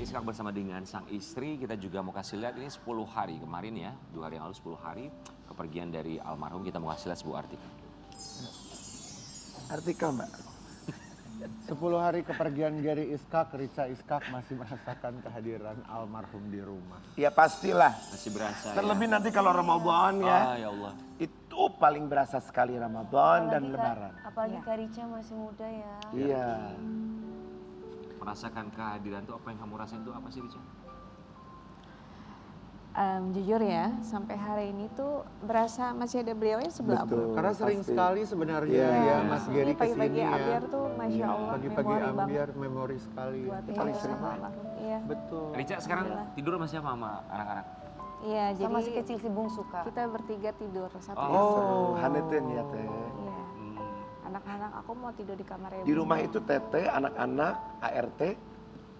Iskak bersama dengan sang istri, kita juga mau kasih lihat ini 10 hari kemarin ya, 2 hari yang lalu 10 hari kepergian dari almarhum, kita mau kasih lihat sebuah artikel. Artikel Mbak. 10 hari kepergian Gary Iskak, Richa Iskak masih merasakan kehadiran almarhum di rumah. Ya pastilah. Masih berasa Terlebih ya. nanti kalau Ramadan ya. Ya Allah. Itu paling berasa sekali Ramadan dan Lebaran. Apalagi Kak Richa masih muda ya. Iya. Merasakan kehadiran tuh apa yang kamu rasain tuh apa sih Richa? Jujur ya, sampai hari ini tuh berasa masih ada beliaunya sebelah aku. Betul. Karena sering pasti. sekali sebenarnya Iya. ya Mas Ini Gary pagi-pagi kesini ya. ambiar tuh Masya Allah Pagi-pagi memori banget ambiar memori sekali. buat Itu paling saya sering, sama Pak. almarhum. Iya. Betul. Richa sekarang tidur sama siapa sama anak-anak? Iya, Sama jadi si kecil si bungsu Kak. kita bertiga tidur satu Oh, Haneten ya Teh. Iya. Anak-anak aku mau tidur di kamar Di rumah itu Teteh, anak-anak, ART.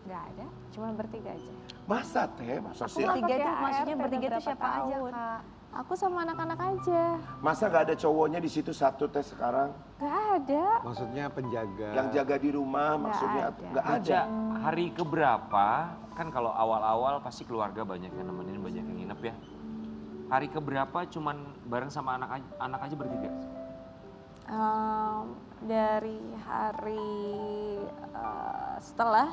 nggak ada, cuma bertiga aja. Masa Teh? Masa sih? nggak Bertiga pakai tuh maksudnya ART bertiga udah tuh siapa berapa aja tahun. Kak? Aku sama anak-anak aja, Masa gak ada cowoknya di situ satu Teh sekarang? nggak ada. Maksudnya penjaga. Yang jaga di rumah Nggak maksudnya ada. nggak ada. Richa, hari keberapa? Kan kalau awal-awal pasti keluarga banyak yang nemenin, banyak yang nginep ya. Hari keberapa cuman bareng sama anak aja bertiga? Dari hari setelah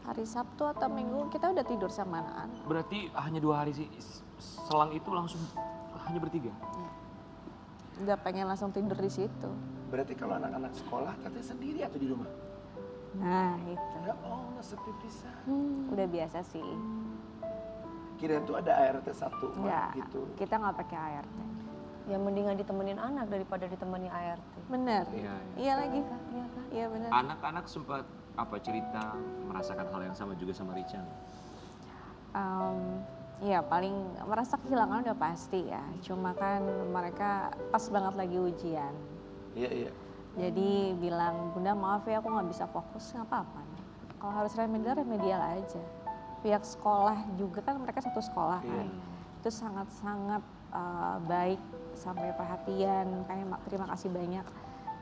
hari Sabtu atau Minggu kita udah tidur sama anak-anak. Berarti hanya 2 hari sih, selang itu langsung hanya bertiga? Udah pengen langsung tidur di situ. Berarti kalau anak-anak sekolah Teteh sendiri atau di rumah? Nah itu. Ya Allah sepi pisan. Udah biasa sih. Kirain tuh ada ART satu Enggak, gitu. kita nggak pakai ART. Ya mendingan ditemenin anak daripada ditemani ART. Bener. Iya. Iya lagi. Iya kan? Iya bener. Anak-anak sempat apa cerita merasakan hal yang sama juga sama Richa? Iya paling merasa kehilangan udah pasti ya. Cuma kan mereka pas banget lagi ujian. Iya, iya. Jadi bilang, Bunda maaf ya aku nggak bisa fokus, nggak apa-apa. Kalau harus remedial aja. Pihak sekolah juga kan mereka satu sekolah kan. Itu sangat-sangat baik, sampai perhatian, terima kasih banyak.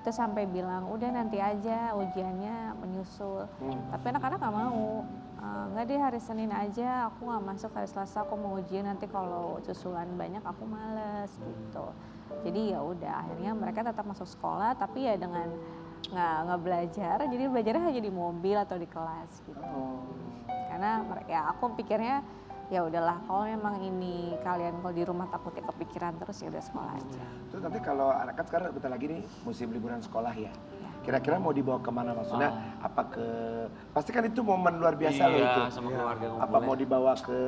Itu sampai bilang udah nanti aja ujiannya menyusul. Tapi anak-anak nggak mau. Nggak deh hari Senin aja, aku nggak masuk hari Selasa, aku mau ujian nanti kalau susulan banyak aku males gitu. Jadi ya udah akhirnya mereka tetap masuk sekolah tapi ya dengan nggak belajar, jadi belajarnya hanya di mobil atau di kelas gitu. Karena ya aku pikirnya ya udahlah kalau memang ini kalian kalau di rumah takutnya kepikiran terus ya udah sekolah aja. Terus nanti kalau anak kan sekarang bentar lagi nih musim liburan sekolah ya. Kira-kira mau dibawa kemana maksudnya? Apa ke pasti kan itu momen luar biasa loh itu. Sama keluarga Apa mau dibawa ke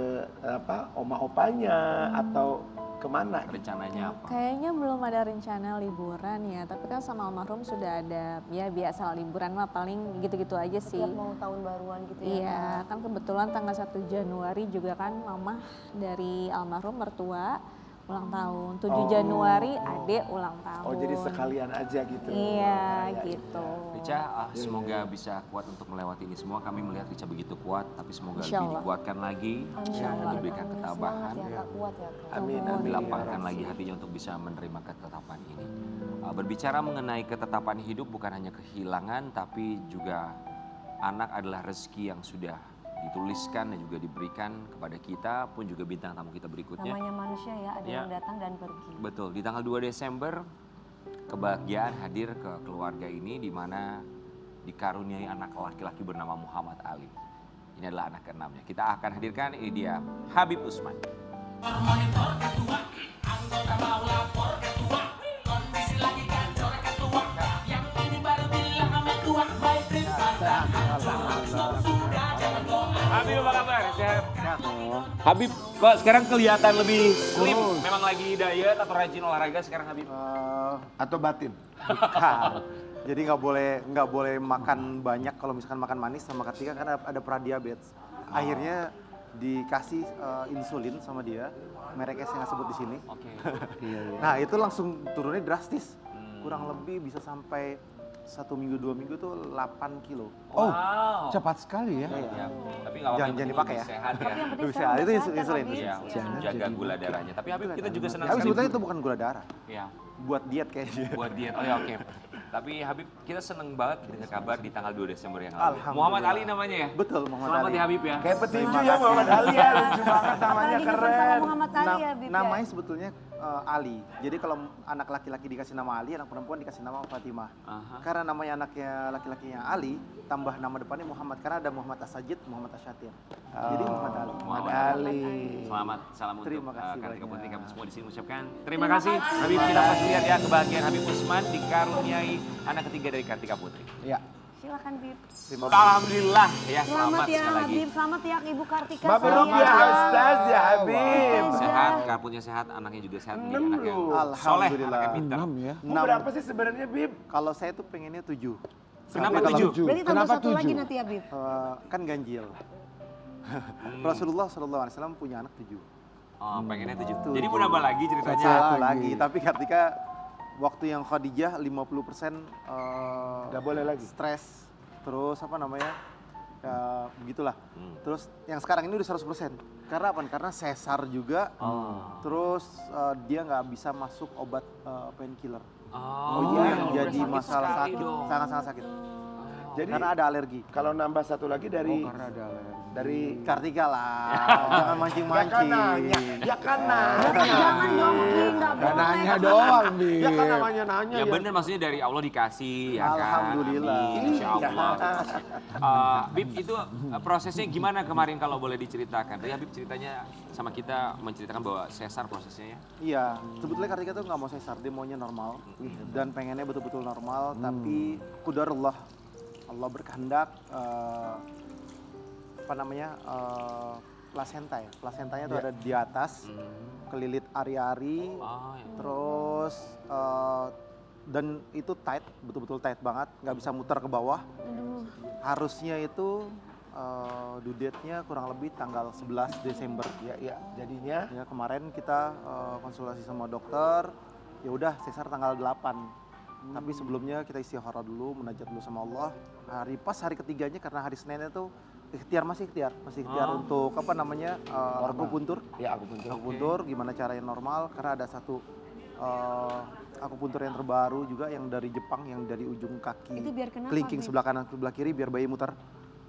oma opanya atau kemana? rencananya apa? Kayaknya belum ada rencana liburan ya, tapi kan sama almarhum sudah ada ya biasa liburan mah paling gitu-gitu aja sih. Setiap mau tahun baruan gitu ya. Iya, kan kebetulan tanggal 1 Januari juga kan mama dari almarhum mertua ulang tahun. 7 Januari adik ulang tahun. Oh jadi sekalian aja gitu. Iya gitu. Richa, semoga bisa kuat untuk melewati ini semua. Kami melihat Richa begitu kuat, tapi semoga Insya lebih Allah. dikuatkan lagi, diberikan ketabahan, Semangat ya Kak, kuat ya Kak. Amin, Amin. dilapangkan lagi hatinya untuk bisa menerima ketetapan ini. Berbicara mengenai ketetapan hidup bukan hanya kehilangan, tapi juga anak adalah rezeki yang sudah dituliskan dan juga diberikan kepada kita, pun juga bintang tamu kita berikutnya. Namanya manusia ya, ada Ya. yang datang dan pergi. Betul, di tanggal 2 Desember kebahagiaan hadir ke keluarga ini di mana dikaruniai anak laki-laki bernama Muhammad Ali. Ini adalah anak keenamnya. Kita akan hadirkan, ini dia Habib Usman. Habib apa kabar? Sehat? Habib kok sekarang kelihatan lebih slim? Memang lagi diet atau rajin olahraga sekarang Habib? Atau batin? Bukan. Jadi nggak boleh makan banyak kalau misalkan makan manis sama ketika karena ada pradiabetes. Akhirnya dikasih insulin sama dia, mereknya saya nggak sebut di sini. Oke. Nah itu langsung turunnya drastis, kurang lebih bisa sampai 1 minggu 2 minggu tuh 8 kilo. Oh, Wow. cepat sekali ya. Ya, tapi nggak apa-apa, Jangan yang penting dipakai lebih ya. sehat ya. Tapi yang penting Bisa, sekarang itu udah sehat kan, insulin. Habib? Iya, Iya. jaga gula darahnya. Tapi Habib, kita juga senang Tapi sekali sebetulnya itu bukan gula darah, ya, buat diet kayaknya. buat diet. Oh ya, oke. Tapi Habib, kita seneng banget dengar kabar di tanggal 2 Desember yang lalu. Alhamdulillah. Muhammad Ali namanya ya? Betul, Muhammad Selamat Ali. ya Habib ya. Kayak petinju ya Muhammad Ali ya, lucu banget namanya, Apalagi nyebut sama keren. Muhammad Ali ya, Habib ya. Namanya sebetulnya Ali. Jadi kalau anak laki-laki dikasih nama Ali, anak perempuan dikasih nama Fatimah. Aha. Karena namanya anaknya laki-lakinya Ali, tambah nama depannya Muhammad. Karena ada Muhammad As-Sajid, Muhammad Asyatir. Jadi Muhammad Ali. Muhammad Ali. Selamat, salam untuk Terima kasih Kartika banyak. Putri, kami semua di sini mengucapkan terima kasih. Habib, kita pasti lihat ya kebahagiaan Habib Usman dikaruniai anak ketiga dari Kartika Putri. Ya. Silakan, Bib. Terima kasih. Alhamdulillah ya, Selamat ya, sekali lagi. Habib. Selamat ya, Ibu Kartika. Mabruk sayang. ya Ustaz ya Habib. Sehat, karpunya sehat, anaknya juga sehat, menjadi anak yang soleh, Alhamdulillah. anak yang pintar. 6 ya. Bu, berapa sih sebenarnya Bib? Kalau saya tuh pengennya 7. Kenapa Tapi kalau- 7? Berarti tambah Kenapa satu lagi 7? nanti ya, Bib. Kan ganjil. Rasulullah SAW punya anak 7. Oh, pengennya 7. Tujuh. Jadi mau nambah lagi ceritanya. Satu lagi. lagi. Tapi ketika waktu yang Khadijah 50% Nggak boleh lagi. stres, terus apa namanya, ya begitulah. Hmm. Terus yang sekarang ini udah 100%. Karena apa? Karena sesar juga, terus dia nggak bisa masuk obat painkiller. Oh, Iya, yang jadi sakit masalah sekali sakit, dong. sangat-sangat sakit. Jadi Karena ada alergi. kalau nambah satu lagi dari Karena ada alergi. dari Kartika lah, jangan mancing-mancing. ya kan nanya. Jangan dong, Bib. Nggak boleh. Dananya doang, Bi. Ya kan namanya nanya Ya bener, maksudnya dari Allah dikasih ya kan. Alhamdulillah. Amin, Insya Allah. Bib, itu prosesnya gimana kemarin kalau boleh diceritakan? Tadi Habib ceritanya sama kita menceritakan bahwa sesar prosesnya ya. Iya, sebetulnya Kartika tuh nggak mau sesar, dia maunya normal dan pengennya betul-betul normal. Tapi kudarullah, Allah berkehendak apa namanya plasenta ya, plasentanya tuh ada di atas, kelilit ari-ari, Oh, ya. terus dan itu tight, betul-betul tight banget, nggak bisa muter ke bawah. Harusnya itu due date-nya kurang lebih tanggal 11 Desember. Ya, jadinya Ya kemarin kita konsultasi sama dokter, ya udah sesar tanggal 8. Tapi sebelumnya kita istikharah dulu, munajat dulu sama Allah. Hari ketiganya karena hari Seninnya tuh masih ikhtiar untuk apa namanya akupuntur. ya aku bentuk. Akupuntur gimana caranya normal karena ada satu akupuntur yang terbaru juga yang dari Jepang yang dari ujung kaki Itu biar kenapa, kelingking Bib? sebelah kanan sebelah kiri biar bayi muter.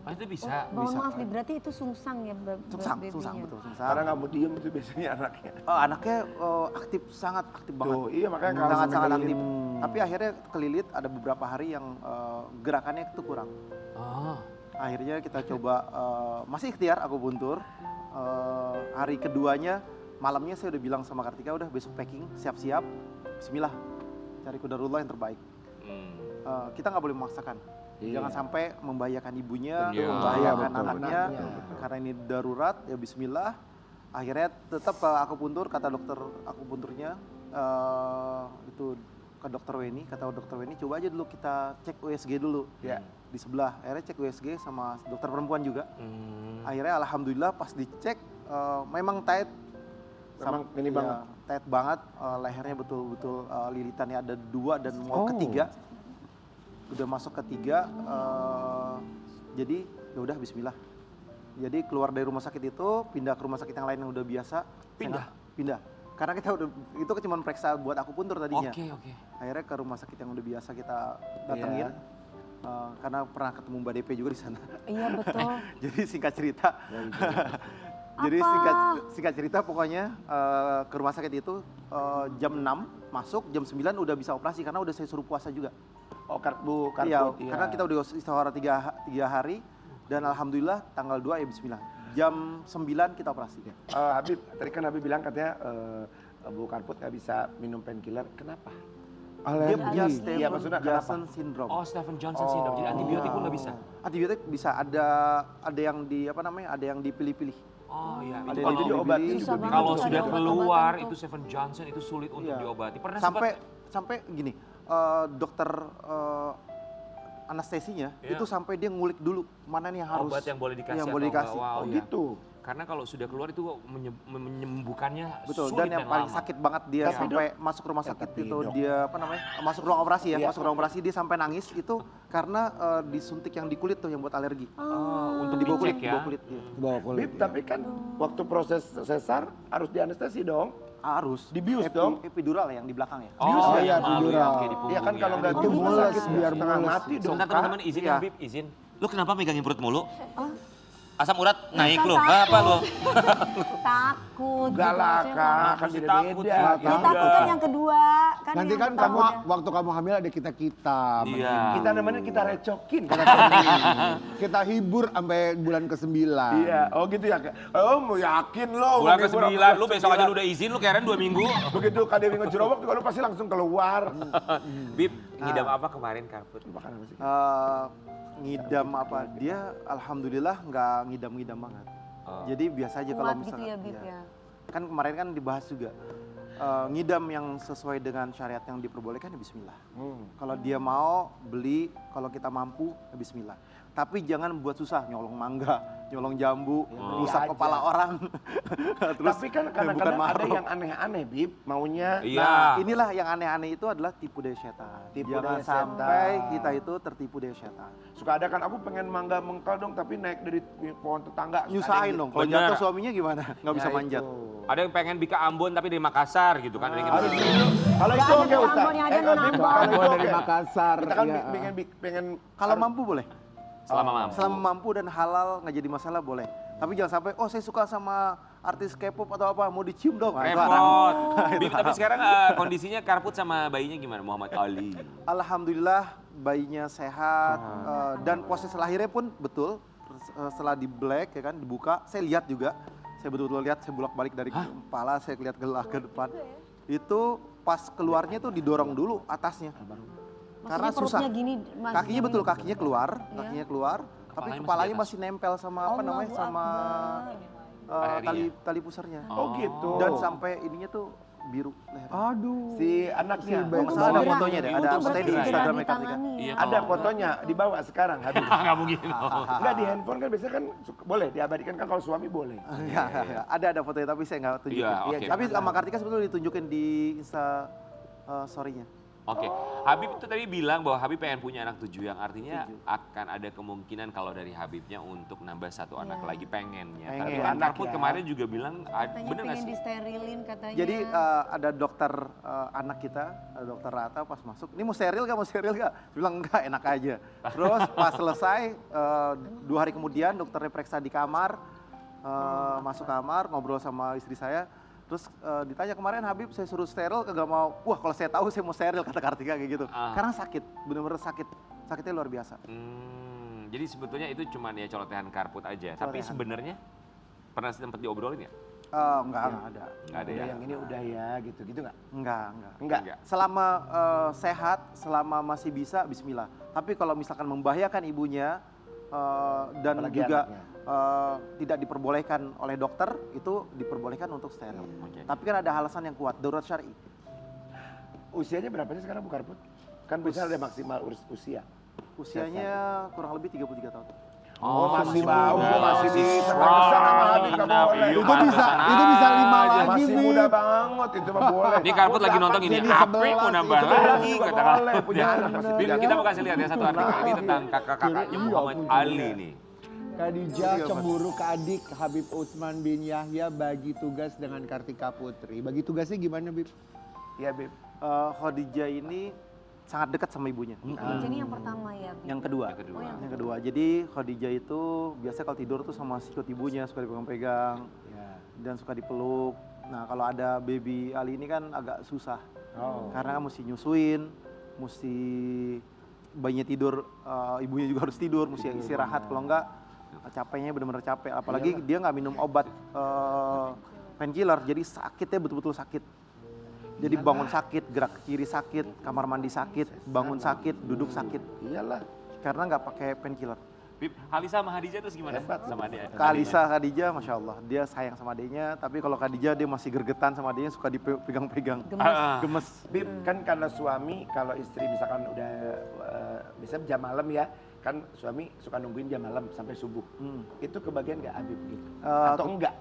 Oh, itu bisa. Mohon maaf, Bib. Berarti itu sungsang ya, Sungsang babynya? betul sungsang. Karena nggak mau diem itu biasanya anaknya. Anaknya aktif, sangat aktif banget. Tuh, iya makanya kalau Sangat sampai aktif. keliling. Tapi akhirnya kelilit ada beberapa hari yang gerakannya itu kurang. Oh. Akhirnya kita coba masih ikhtiar akupuntur. Hari keduanya malamnya saya udah bilang sama Kartika udah besok packing siap-siap. Bismillah cari kudarullah yang terbaik. Kita nggak boleh memaksakan. Iya. Jangan sampai membahayakan ibunya, Iya. membahayakan Iya, betul. anaknya. Anaknya. Karena ini darurat, ya bismillah. Akhirnya tetap akupuntur, kata dokter akupunturnya, itu ke dokter Weni, kata dokter Weni, coba aja dulu kita cek USG dulu. Ya. Di sebelah, akhirnya cek USG sama dokter perempuan juga. Hmm. Akhirnya alhamdulillah pas dicek, memang tight. Memang ini iya, banget. tight banget, lehernya betul-betul lilitannya ada 2 dan mau ketiga. Udah masuk ketiga, jadi ya udah bismillah. Jadi keluar dari rumah sakit itu, pindah ke rumah sakit yang lain yang udah biasa. Pindah. Karena kita udah, itu cuma periksa buat akupuntur tadinya. Oke. Akhirnya ke rumah sakit yang udah biasa kita datengin. Karena pernah ketemu Mbak DP juga di sana. Iya, betul. Jadi singkat cerita, jadi singkat cerita pokoknya ke rumah sakit itu jam 6 masuk, jam 9 udah bisa operasi karena udah saya suruh puasa juga. Oh, kartu. Iya, karena kita udah istirahat 3 hari dan alhamdulillah tanggal 2 ya bismillah. Jam 9 kita operasi. Habib, tadi kan Habib bilang katanya Bu Karput nggak bisa minum painkiller. Kenapa? Dia punya Alergi. Iya, maksudnya kenapa? Stephen syndrome. Oh, Stephen Johnson syndrome. Jadi antibiotik pun nggak bisa. Antibiotik bisa ada yang di apa namanya? Ada yang dipilih-pilih. Oh iya. Ada Itu yang kalau diobatin dipilih. Susah banget kalau tuh, sudah ada obat-obatan keluar tuh. itu Stephen Johnson itu sulit untuk Iya. diobati. Pernah sampai gini, dokter anestesinya Iya. itu sampai dia ngulik dulu mana nih yang harus Obat yang boleh dikasih yang atau boleh enggak. dikasih. Wow, Oh ya. gitu. Karena kalau sudah keluar itu menyembuhkannya Betul, sulit dan yang paling lama. sakit banget dia Tapi, sampai masuk rumah sakit tapi, itu Dok. dia apa namanya? Masuk ruang operasi ya, Iya. masuk ruang operasi dia sampai nangis itu karena disuntik yang di kulit tuh yang buat alergi. Oh, untuk Di bawah kulit, dicek di ya. bawah kulit. Iya. Bawa kulit. Bib, tapi kan waktu proses sesar harus dianestesi dong. Harus. Dibius dong. Epidural yang di belakang ya. Oh, iya, yang malu epidural. ya, kayak di Iya kan punggung kalau ya. nggak Itu gitu mules, sakit biar setengah mules. mati dong. Sebentar Kak. teman-teman izin ya Iya. Bib, izin. Lu kenapa megangin perut mulu? Asam urat naik lu. takut. Apa lu? Takut. Enggak lah maksudnya kak, Kenapa kan sih beda-beda. takut sih? gitu. Ya takut kan yang kedua. Kan Nanti yang kan kamu pertama. waktu kamu hamil ada kita. Iya. Kita namanya kita recokin. Kita hibur sampai bulan ke-9. Iya, oh gitu ya kak. Oh mau yakin lo. Bulan menghibur ke-9, aku lu besok aja lu udah izin, lu keren 2 minggu. Begitu Kak Dewi ngejerobok juga lu pasti langsung keluar. Bib, ngidam apa kemarin Karput? Makan apa sih? Ngidam apa? Dia alhamdulillah nggak ngidam-ngidam banget. Oh. Jadi biasa aja kalau Kuat gitu misalnya. ya Bib iya. ya. Kan kemarin kan dibahas juga. Ngidam yang sesuai dengan syariat yang diperbolehkan ya bismillah. Kalau dia mau beli, kalau kita mampu ya bismillah. Tapi jangan buat susah, nyolong mangga, nyolong jambu, iya ngusap aja. kepala orang. Terus Tapi kan bukan kadang-kadang ada mahrum. yang aneh-aneh Bib, maunya. Iya. Nah, inilah yang aneh-aneh itu adalah tipu daya setan. Tipu Jangan daya sampai setan. kita itu tertipu daya setan. Suka ada kan aku pengen mangga mengkal dong tapi naik dari pohon tetangga. Suka Nyusahin ada yang dong. Kalau Bener. jatuh suaminya gimana? Nggak bisa Ya, manjat. itu. Ada yang pengen Bika Ambon tapi dari Makassar gitu kan. Ada yang Harus gitu. gitu. Kalau itu Nggak oke ada Ustaz. Ambon yang ada Bib, non-Ambon. kalau itu Ambon dari oke. Makassar, Kita kan iya. pengen Kalau mampu boleh. Selama mampu. Selama mampu dan halal nggak jadi masalah boleh. Tapi jangan sampai, oh saya suka sama artis K-pop atau apa, mau dicium dong. Nah, itu haram. Repot. Itu Bib, tapi haram. sekarang kondisinya Karput sama bayinya gimana? Muhammad Ali. Alhamdulillah bayinya sehat dan proses lahirnya pun betul. Setelah di black ya kan dibuka, saya lihat juga. Saya betul-betul lihat, saya bolak-balik dari kepala, saya lihat ke depan. Itu pas keluarnya tuh didorong dulu atasnya. Karena Maksudnya susah. perutnya gini, Mas, Kakinya gini. betul, kakinya keluar, Iya. tapi Kepalanya masih kepalanya di atas. masih nempel sama apa namanya, Allahu sama Akbar. tali pusarnya. Oh gitu. Dan sampai ininya tuh biru leher. Aduh. Si anaknya. Si Kalau nggak salah ada segera. fotonya deh, Itu ada berarti fotonya di segera Instagram Kartika. ditangani ya. Iya. Ada fotonya dibawa sekarang habis. Nggak mungkin. Enggak di handphone kan biasanya kan boleh diabadikan kan kalau suami boleh. Enggak, ada fotonya tapi saya nggak tunjukin. Iya, oke. Tapi sama Kartika sebetulnya ditunjukin di Insta story-nya. Oke, Habib itu tadi bilang bahwa Habib pengen punya anak 7 yang artinya akan ada kemungkinan kalau dari Habibnya untuk nambah 1 anak lagi pengennya. Pengen. Tapi kan Anak Karput ya. kemarin juga bilang, Katanya bener nggak pengen sih? disterilin katanya. Jadi ada dokter anak kita, dokter Rata pas masuk, ini mau steril gak, mau steril gak? Dia bilang enggak, enak aja. Terus pas selesai, 2 hari kemudian dokternya periksa di kamar, masuk kamar, ngobrol sama istri saya, terus ditanya kemarin Habib saya suruh steril kagak mau, wah kalau saya tahu saya mau steril kata Kartika kayak gitu. Karena sakit, bener-bener sakit, sakitnya luar biasa. Jadi sebetulnya itu cuma ya colotehan Karput aja. Tapi Colotehan. sebenarnya pernah sempat diobrolin ya? Enggak ada. Nggak ada Udah ya? yang ini udah ya gitu enggak? Enggak. Enggak. Selama sehat, selama masih bisa, bismillah. Tapi kalau misalkan membahayakan ibunya dan Apalagi juga anaknya. tidak diperbolehkan oleh dokter, itu diperbolehkan untuk steril. Oke. Tapi kan ada alasan yang kuat, darurat syar'i. Usianya berapa sih sekarang Bu Karput? Kan bisa ada maksimal usia. Usianya kurang lebih 33 tahun. Oh, masih muda. bau, masih bisa Strong. pantesan sama Habib kamu Nah, boleh. iya, Itu bisa pantesan 5 aja. lagi Masih Bib. muda banget itu mah boleh. Ini Karput lagi nonton ini, Jadi apa 11 mau nambah itu lagi? juga Kata boleh, punya anak masih Bib, tiga. kita mau kasih lihat ya satu artikel ini tentang kakak-kakaknya Iya, Muhammad punya. Ali nih. Khadijah cemburu ke adik Habib Utsman bin Yahya bagi tugas dengan Kartika Putri. Bagi tugasnya gimana Bib? Iya, Bib. Khadijah ini sangat dekat sama ibunya. Jadi yang pertama ya. Bib? Yang kedua. Yang kedua. Yang kedua. Jadi Khadijah itu biasanya kalau tidur tuh sama sikut ibunya, suka dipegang-pegang dan suka dipeluk. Nah, kalau ada baby Ali ini kan agak susah. Karena kan mesti nyusuin, mesti bayinya tidur, ibunya juga harus tidur, mesti istirahat. Kalau enggak capeknya benar-benar capek. Apalagi dia nggak minum obat painkiller, jadi sakitnya betul-betul sakit. Jadi bangun sakit, gerak ke kiri sakit, kamar mandi sakit, bangun sakit, duduk sakit. Iyalah. Karena nggak pakai painkiller. Bib, Halisa sama Hadijah terus gimana? Hebat. Sama dia. Kak Alisa, Khadijah, Masya Allah, dia sayang sama adiknya, tapi kalau Khadijah dia masih gergetan sama adiknya, suka dipegang-pegang. Gemes. Gemes. Bib, kan karena suami kalau istri misalkan udah Biasanya jam malam ya, kan suami suka nungguin jam malam sampai subuh. Itu kebagian nggak Habib gitu? Atau enggak?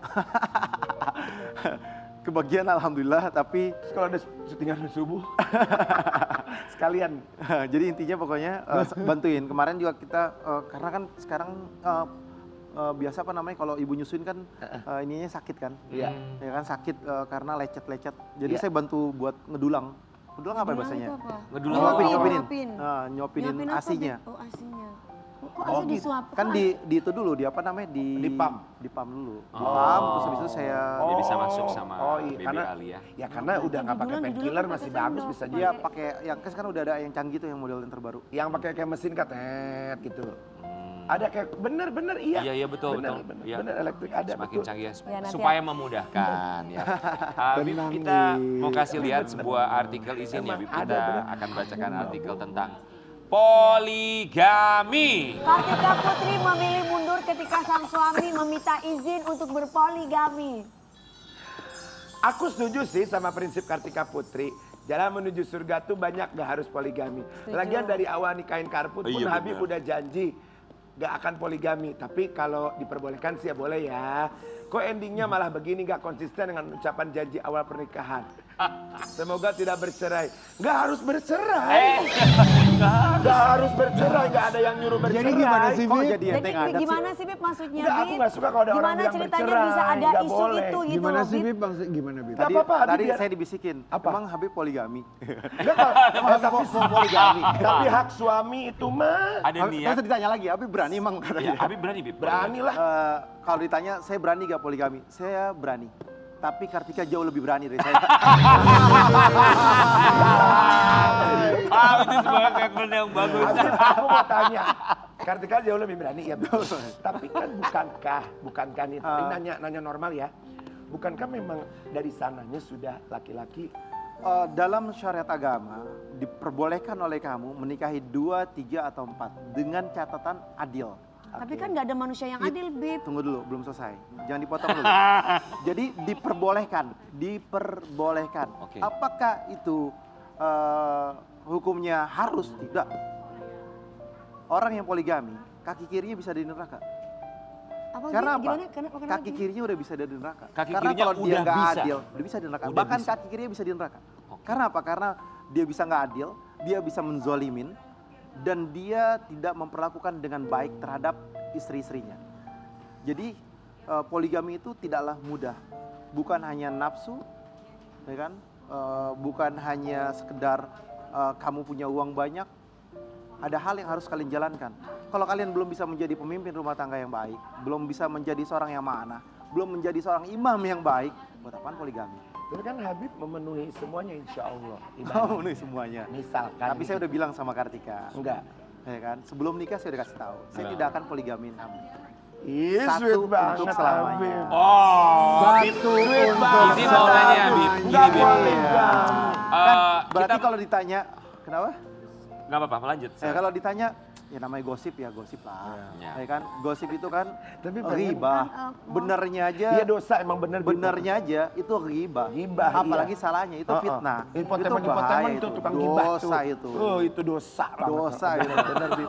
Kebagian alhamdulillah, tapi Terus kalau ada syutingan subuh, sekalian. jadi intinya pokoknya bantuin. Kemarin juga kita karena kan sekarang biasa apa namanya kalau ibu nyusuin kan ininya sakit kan, Iya. ya kan sakit karena lecet-lecet. Jadi Iya. saya bantu buat ngedulang. Ngedulang apa ya bahasanya? Itu apa? Ngedulang Nyuapin, apa? nyuapinin. Nyuapinin Nyuapin apa, asinya. Beb? Oh, asinya. Kok Oh, asi gitu. disuap? Kan Kok di itu dulu, di apa namanya? Di pam. Di pam dulu. Di Oh. pam, terus habis itu saya Dia bisa masuk sama iya, Baby karena, Ali ya. Ya karena udah nggak pakai Didulang, painkiller didulang masih pakai bagus sendok. bisa dia dia. pakai yang kan sekarang udah ada yang canggih tuh yang model yang terbaru. Yang pakai kayak mesin katet gitu. Hmm. Ada kayak bener iya. Iya, betul, bener, betul. Bener, Iya. bener elektrik ada Semakin betul. canggih Ya, nanti supaya memudahkan ya. Habib, Tenang, kita Bib. mau kasih lihat sebuah artikel isinya. Emang Bib. ada, Kita bener. akan bacakan artikel tentang poligami. Kartika Putri memilih mundur ketika sang suami meminta izin untuk berpoligami. Aku setuju sih sama prinsip Kartika Putri. Jalan menuju surga tuh banyak, gak harus poligami. Setuju. Lagian dari awal nikahin Karput pun Iya, Habib bener. udah janji gak akan poligami. Tapi kalau diperbolehkan sih ya boleh ya. Kok endingnya malah begini gak konsisten dengan ucapan janji awal pernikahan. Semoga tidak bercerai. Gak harus bercerai. Gak harus bercerai, gak ada yang nyuruh bercerai. Jadi gimana sih, Kok Bib? jadi ente Jadi ngadat sih? gimana sih Bib maksudnya Enggak, aku Bib? nggak suka kalau ada orang Gimana bilang ceritanya bercerai, bisa ada nggak isu boleh. itu gitu Gimana loh sih Bib? Bib? Maksud gimana Bib? Nggak apa-apa, Habib Tadi biar- saya dibisikin, Apa? emang Habib poligami. Enggak, tapi poligami. Tapi hak suami itu mah Ada Terus niat. ditanya lagi, Habib berani emang Ya, katanya. Habib berani, Bib. berani lah. Kalau ditanya saya berani gak poligami? Saya berani. Tapi Kartika jauh lebih berani dari saya. Itu sebuah statement yang bagus. Habib, aku mau tanya. Kartika jauh lebih berani ya betul. Tapi kan bukankah nih, ini nanya normal ya. Bukankah memang dari sananya sudah laki-laki Dalam syariat agama diperbolehkan oleh kamu menikahi 2, 3 atau 4 dengan catatan adil. Tapi kan nggak ada manusia yang adil Bib. Tunggu dulu, belum selesai. Jangan dipotong dulu. Jadi diperbolehkan. Oke. Apakah itu hukumnya harus? Tidak. Orang yang poligami, kaki kirinya bisa di neraka. Apa, Karena Bib? apa? Gimana? Kenapa Kaki kirinya udah bisa di neraka. Kaki Karena kirinya kalau dia udah nggak bisa. adil, udah bisa di neraka. Udah Bahkan bisa. kaki kirinya bisa di neraka. Oke. Karena apa? Karena dia bisa nggak adil, dia bisa menzolimin, dan dia tidak memperlakukan dengan baik terhadap istri-istrinya. Jadi poligami itu tidaklah mudah. Bukan hanya nafsu, ya kan? Bukan hanya sekedar kamu punya uang banyak. Ada hal yang harus kalian jalankan. Kalau kalian belum bisa menjadi pemimpin rumah tangga yang baik, belum bisa menjadi seorang yang ma'anah, belum menjadi seorang imam yang baik, buat apaan poligami? Tapi kan Habib memenuhi semuanya insya Allah. Oh, ini semuanya. Misalkan. Tapi saya udah bilang sama Kartika, Enggak. ya kan? Sebelum nikah saya udah kasih tahu, saya Nah. tidak akan poligamin kamu. Ih, Satu sweet untuk banget selamanya. Habib. Oh, Satu untuk Izin mau nanya, Bib. Enggak Gini, Bib. boleh. Berarti Kita kalau ditanya, kenapa? nggak apa-apa, lanjut. Kalau ditanya, ya namanya gosip ya gosip lah. Ya. Ya kan? Gosip itu kan Tapi pengen- ghibah. Benernya aja. Iya dosa emang bener. Bib. Benernya aja itu ghibah. Ghibah, Apalagi iya. salahnya itu fitnah. Infotainment itu tukang gibah tuh. Dosa itu. Oh, itu dosa banget. Dosa itu. Bener, Bib.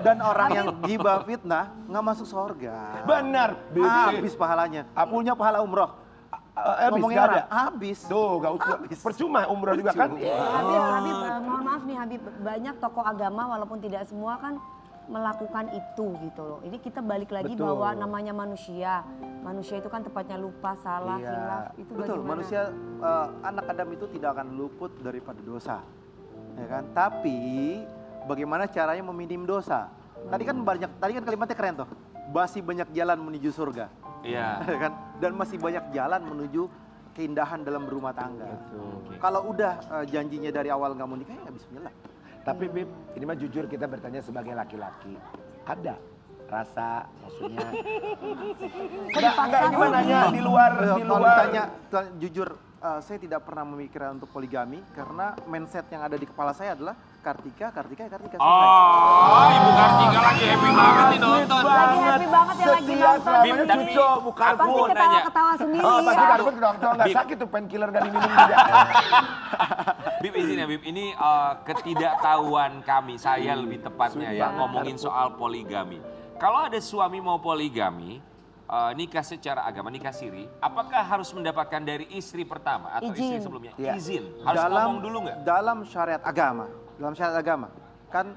Dan orang yang ghibah fitnah nggak masuk surga. Benar, Bib. Habis pahalanya. Punya pahala umroh. Habis Ngomongin nggak ada. orang, habis. Tuh, gak usah. Percuma umroh juga kan. Habib, mohon maaf nih Habib, banyak tokoh agama walaupun tidak semua kan melakukan itu gitu loh. Ini kita balik lagi Betul. bahwa namanya manusia. Manusia itu kan tepatnya lupa, salah, Iya. hilaf. Itu Betul, bagaimana? manusia anak Adam itu tidak akan luput daripada dosa. Ya kan? Tapi bagaimana caranya meminim dosa? Tadi kan kalimatnya keren tuh. Masih banyak jalan menuju surga. Iya. Ya kan? Dan masih banyak jalan menuju keindahan dalam berumah tangga. Oke. Kalau udah janjinya dari awal nggak mau nikah ya bismillah. Tapi Bib, ini mah jujur kita bertanya sebagai laki-laki. Ada rasa maksudnya. Enggak ini mah nanya di luar Kalau ditanya jujur saya tidak pernah memikirkan untuk poligami karena mindset yang ada di kepala saya adalah Kartika selesai. Oh, Ibu Kartika lagi happy banget nih nonton. Lagi happy banget ya lagi Setia nonton. selamanya Bim, tapi cuco, bukan aku Pasti pun. nanya. ketawa-ketawa sendiri. Oh, pasti ya. Karbon dong, nggak Bim. sakit tuh painkiller gak diminum juga. Bib izin ya Bib, ini ketidaktahuan kami, saya lebih tepatnya ya ngomongin soal poligami. Kalau ada suami mau poligami, nikah secara agama, nikah siri, apakah harus mendapatkan dari istri pertama atau istri Izin. sebelumnya? Iya. Izin, harus ngomong dulu nggak? Dalam syariat agama, kan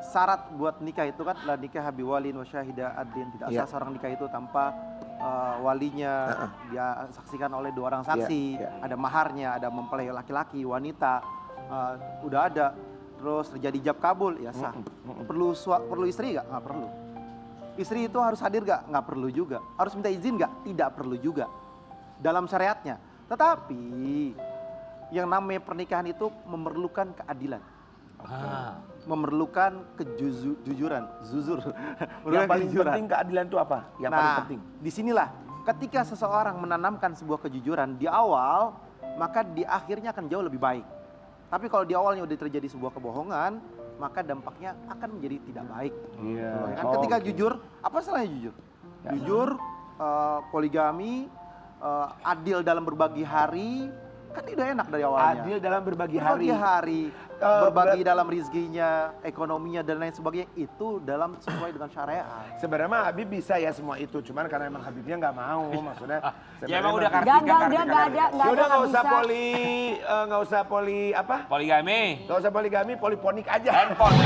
syarat buat nikah itu kan la nikah biwalin wa syahida ad-din. Tidak Iya. sah seorang nikah itu tanpa walinya dia saksikan oleh 2 orang saksi, Iya. ada maharnya, ada mempelai laki-laki, wanita, udah ada. Terus terjadi ijab kabul, ya sah. Perlu istri nggak? Nggak perlu. Istri itu harus hadir nggak? Nggak perlu juga. Harus minta izin nggak? Tidak perlu juga. Dalam syariatnya. Tetapi yang namanya pernikahan itu memerlukan keadilan. Memerlukan kejujuran. Yang paling penting keadilan itu apa? Yang paling penting. Disinilah ketika seseorang menanamkan sebuah kejujuran di awal, maka di akhirnya akan jauh lebih baik. Tapi kalau di awalnya udah terjadi sebuah kebohongan, maka dampaknya akan menjadi tidak baik. Iya. Kan ketika jujur, apa salahnya jujur? Jujur, poligami, adil dalam berbagi hari, kan udah enak dari awalnya. Adil dalam berbagi Berbagi hari. hari, berbagi dalam rizkinya, ekonominya dan lain sebagainya itu dalam sesuai dengan syariat. Sebenarnya mah Habib bisa ya semua itu, cuman karena emang Habibnya nggak mau, maksudnya. Ya emang udah sebenarnya Kartika, Dia nggak ada, Ya udah nggak usah bisa. nggak usah poli apa? Poligami. Nggak usah poligami, poliponik aja. Handphone.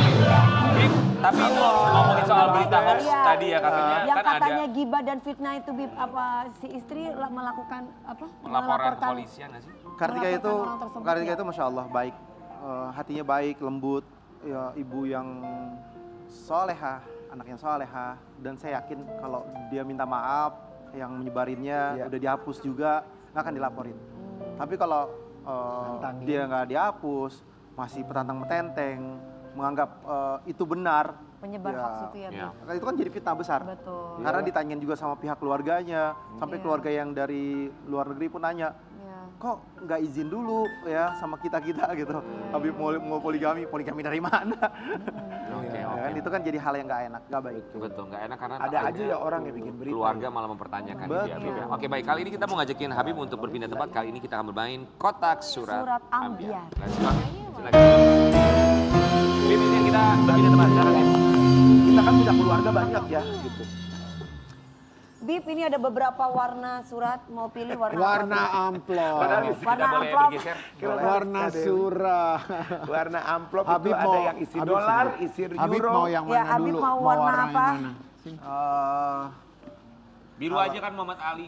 Bib, tapi itu ngomongin soal berita hoax Iya. tadi ya katanya Yang kan katanya ada gibah dan fitnah itu Bib, apa si istri melakukan apa? laporan kepolisian nggak sih? Kartika itu, Melaporkan orang tersebut, Kartika ya. itu masya Allah baik, hatinya baik, lembut, ya, ibu yang solehah, anak yang solehah, dan saya yakin kalau dia minta maaf, yang menyebarinnya Iya. udah dihapus juga, nggak akan dilaporin. Tapi kalau Nantangin. dia nggak dihapus, masih petantang petenteng, menganggap itu benar, Penyebar ya, hoax itu ya Ya. Bib. itu kan jadi fitnah besar. Betul. Karena ditanyain juga sama pihak keluarganya, sampai Iya. keluarga yang dari luar negeri pun nanya, Iya. kok nggak izin dulu ya sama kita gitu. Habib mau poligami dari mana? Oke, Ya oke. kan, itu kan jadi hal yang nggak enak, nggak baik. Betul, nggak enak karena Ada takutnya aja ya orang yang bikin berita. keluarga malah mempertanyakan itu ya Betul. Habib ya. Oke baik, kali ini kita mau ngajakin Habib untuk berpindah tempat. Kali ini kita akan bermain kotak surat, Surat ambiar. Let's go. Silakan. Habib ini yang kita berpindah tempat. Silakan, Habib. Kita kan punya keluarga banyak ya, gitu. Bib, ini ada beberapa warna surat, mau pilih warna Warna apa? amplop. Padahal Kita Warna boleh amplop. bergeser. Warna surah. Warna amplop Habib itu ada yang isi Habib dolar, sendiri. isi euro. Habib mau yang Ya, mana Habib dulu? mau warna yang apa? mana? Biru aja kan Muhammad Ali.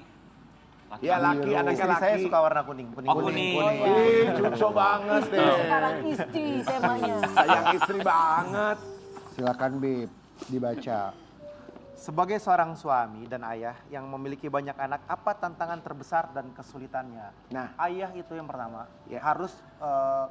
Ya laki, anaknya Istri laki. saya suka warna kuning. Oh, kuning. Ih, cucu banget deh. Sekarang istri temanya. Sayang istri banget. Silakan Bib, dibaca. Sebagai seorang suami dan ayah yang memiliki banyak anak, apa tantangan terbesar dan kesulitannya? Nah. Ayah itu yang pertama, Ya. harus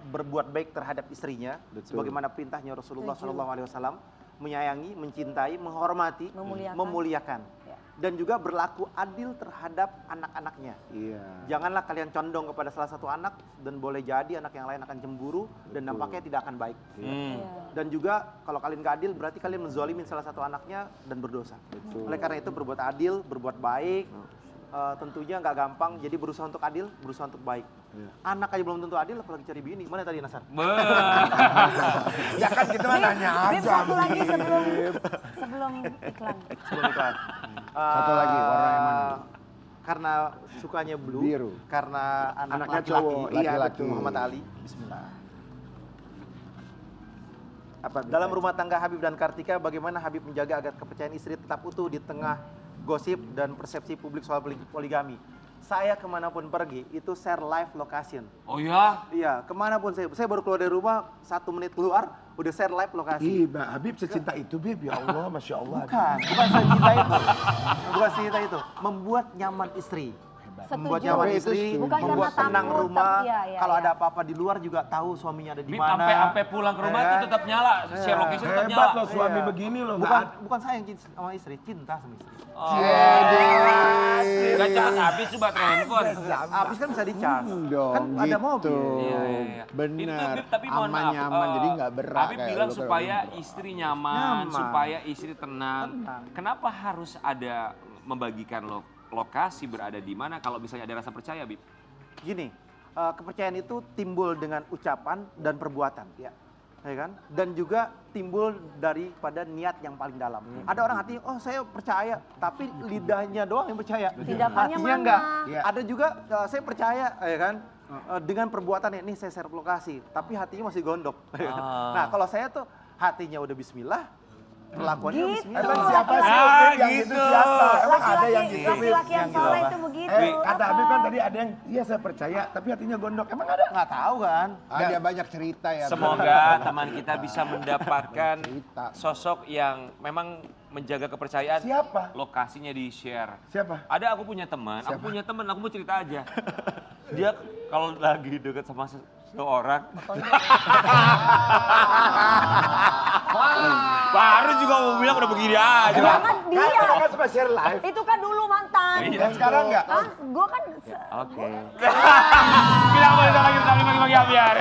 berbuat baik terhadap istrinya, Betul. sebagaimana perintahnya Rasulullah Setuju. SAW, menyayangi, mencintai, menghormati, Memuliakan. memuliakan. Ya. Dan juga berlaku adil terhadap anak-anaknya. Iya. Janganlah kalian condong kepada salah satu anak dan boleh jadi anak yang lain akan cemburu dan dampaknya tidak akan baik. Hmm. Iya. Dan juga kalau kalian gak adil berarti kalian menzolimin salah satu anaknya dan berdosa. Betul. Oleh karena itu berbuat adil, berbuat baik, tentunya nggak gampang. Jadi berusaha untuk adil, berusaha untuk baik. Anak aja belum tentu adil, apalagi cari bini. Mana tadi Nasar? Ya kan kita mah nanya Bib, aja. satu lagi Bib. sebelum iklan. Sebelum iklan. Satu lagi, warna yang mana? Karena sukanya blue, Biru. karena Anaknya laki-laki, cowok, iya, laki-laki. betul. Muhammad Ali. Bismillah. Apa Dalam rumah tangga Habib dan Kartika, bagaimana Habib menjaga agar kepercayaan istri tetap utuh di tengah gosip dan persepsi publik soal poligami? Saya kemanapun pergi, itu share live location. Oh ya? Iya, kemanapun saya baru keluar dari rumah, 1 menit keluar, udah share live lokasi. Ih, Mbak Habib secinta itu, Bib. Ya Allah, Masya Allah. Bukan secinta itu. Bukan secinta itu. Membuat nyaman istri. Membuat Setuju. nyaman Itu istri, setuju. Bukan membuat karena tenang takut, rumah. tapi ya, Kalau ya. ada apa-apa di luar juga tahu suaminya ada di Bib, mana. sampai pulang ke rumah Ya itu kan? tetap nyala, share location tetap Hebat nyala. loh suami begini loh. nggak Bukan saya yang cinta sama istri, cinta sama istri. Oh. Gak charge habis tuh baterai handphone. Habis kan bisa di-charge. Dong, Kan ada gitu. mobil. Iya. Benar. Itu, tapi mohon maaf, Aman-nyaman, jadi nggak berat. Habib kayak bilang lu kalau supaya gitu. istri nyaman, Nyaman. supaya istri tenang. Tenang. Kenapa harus ada membagikan lokasi berada di mana kalau misalnya ada rasa percaya, Bib? Gini, kepercayaan itu timbul dengan ucapan dan perbuatan. Ya kan? Dan juga timbul daripada niat yang paling dalam. Ada orang hati, oh saya percaya, tapi lidahnya doang yang percaya. Tindakannya Hatinya mana? enggak. Iya. Ada juga saya percaya, ya kan? Dengan perbuatan ini saya share lokasi, tapi hatinya masih gondok. Nah, kalau saya tuh hatinya udah bismillah, perlakuannya Gitu. bismillah. Emang siapa sih Ah, Bib, yang gitu. gitu siapa? Emang ada yang gitu Bib? Laki-laki yang soleh apa? itu begitu. Kata Habib kan tadi ada yang, iya saya percaya, tapi hatinya gondok. Emang ada? Nggak tahu kan? Ada banyak cerita ya. Semoga teman kita bisa mendapatkan Cerita. sosok yang memang menjaga kepercayaan. Siapa? Lokasinya di-share. Siapa? Ada aku punya teman, aku mau cerita aja. Dia kalau lagi deket sama seseorang, baru juga mau bilang udah begini aja. Jangan dia. Kan kakak suka share live. Itu kan dulu mantan. Iya. Dan sekarang enggak? Hah? Gue kan Oke. Kita kembali lagi bersama bagi-bagi biar.